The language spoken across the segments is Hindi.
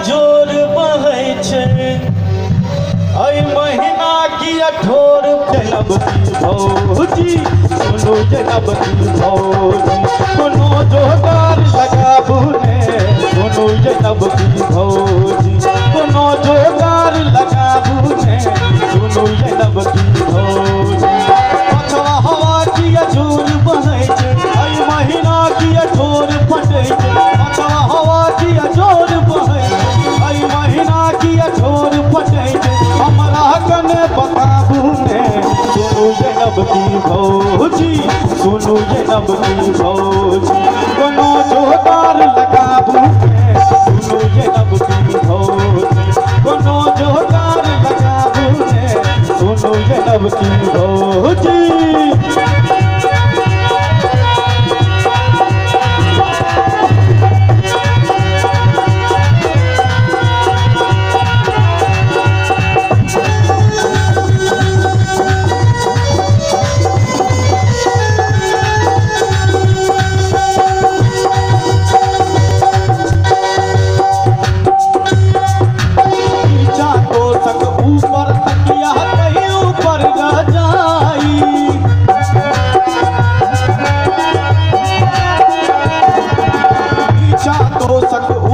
जोर बहै छै एहि महीना की अठोर जनब की भौजी सुनू जनब की भौजी कोनो जोगार लगाबू ने सुनू जनब की भौजी कोनो जोगार लगाबू ने सुनू जनब की भौजी पछवा हवा की जोर बहै छै एहि महीना की अठोर फटै छै पछवा हवा की जोर बहै छै एहि महीना की अठोर फटै छै हमरा कने बताबू ने सुनू जनब की भौजी सुनू जनब की भौजी कोनो जोगार लगाबू ने सुनू जनब की भौजी कोनो जोगार लगाबू ने सुनू जनब की भौजी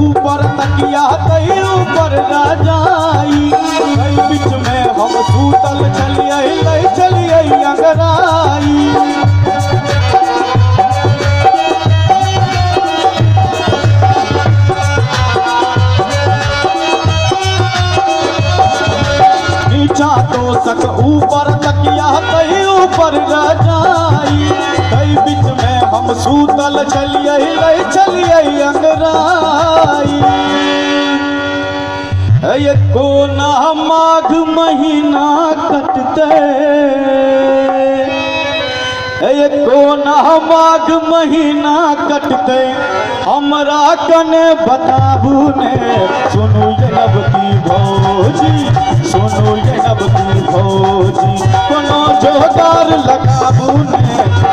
ऊपर तकिया कहीं ऊपर ना जाई कई बीच में हम सूतल चलिए ले चलिए अंगराई नीचा तो सक ऊपर तकिया कहीं ऊपर ना जाई कई बीच में हम सूतल चलिए ले चलिए अंगराई एको ना माघ महीना कटते एको ना माघ महीना कटते हमरा कने बताबू ने सुनू जनब की भौजी सुनू जनब की भौजी कोनो जोगार लगाबू ने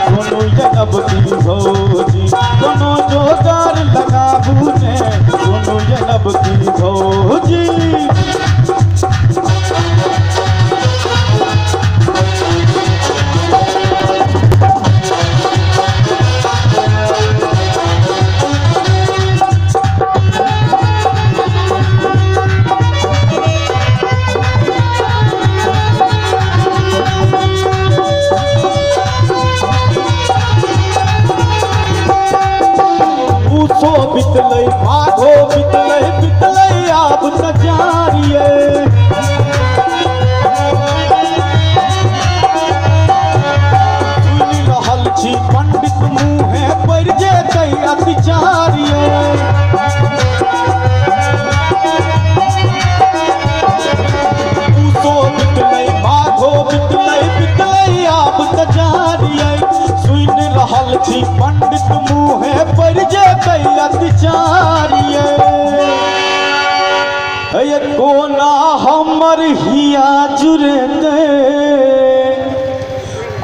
सुनू जनब की भौजी कोनो जोगार लगाबू ने सुनू जनब की भौजी बितलै माघो बितलै बितलै आब त जारिए सुनि रहल छी पंडित मुँहे पड़ि जेतै अतिचारिए पूसो बितलै माघो बितलै बितलै आब त जारिए सुनि रहल छी पंडित मुँहे पड़ि जेतै अतिचारिए कोना हमर हिया जुड़ेते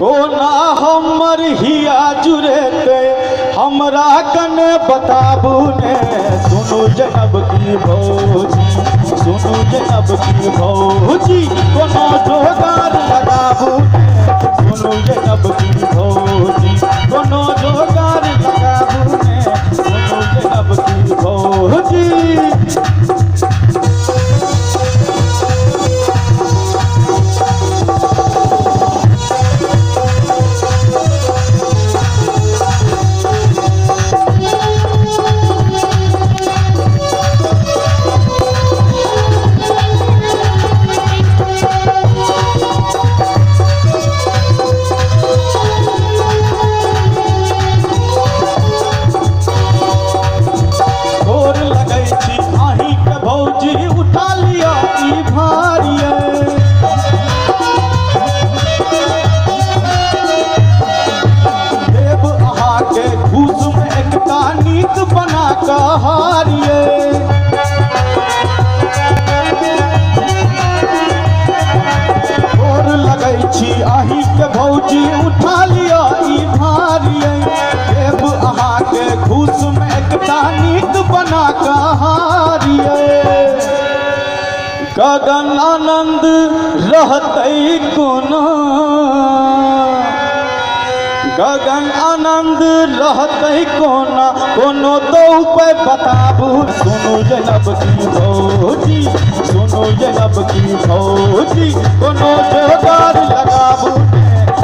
कोना हमर हिया जुड़ेते हमरा कने बताबू ने सुनू जनब की भौजी सुनू जनब की भौजी कोनो जोगार लगाबू ने सुनू जनब की भौजी कोनो जोगार लगाबू ने सुनू जनब की भौजी गगन आनंद रहतै कोना, गगन आनंद रहतै कोना, कोनो दो उपाय बताबू। सुनू जैनब की भौजी, सुनू जैनब की भौजी, कोनो जोगार लगाबू ने।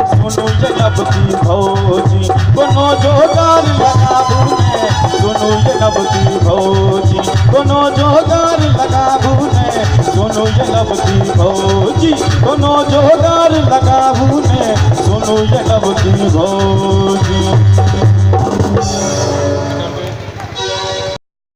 सुनू जैनब की भौजी, कोनो जोगार लगाबू ने। सुनू जैनब की भौजी, कोनो जोगार लगाबू ने। सुनू जैनब की भौजी, कोनो जोगार लगाबू ने। सुनू जैनब की भौजी।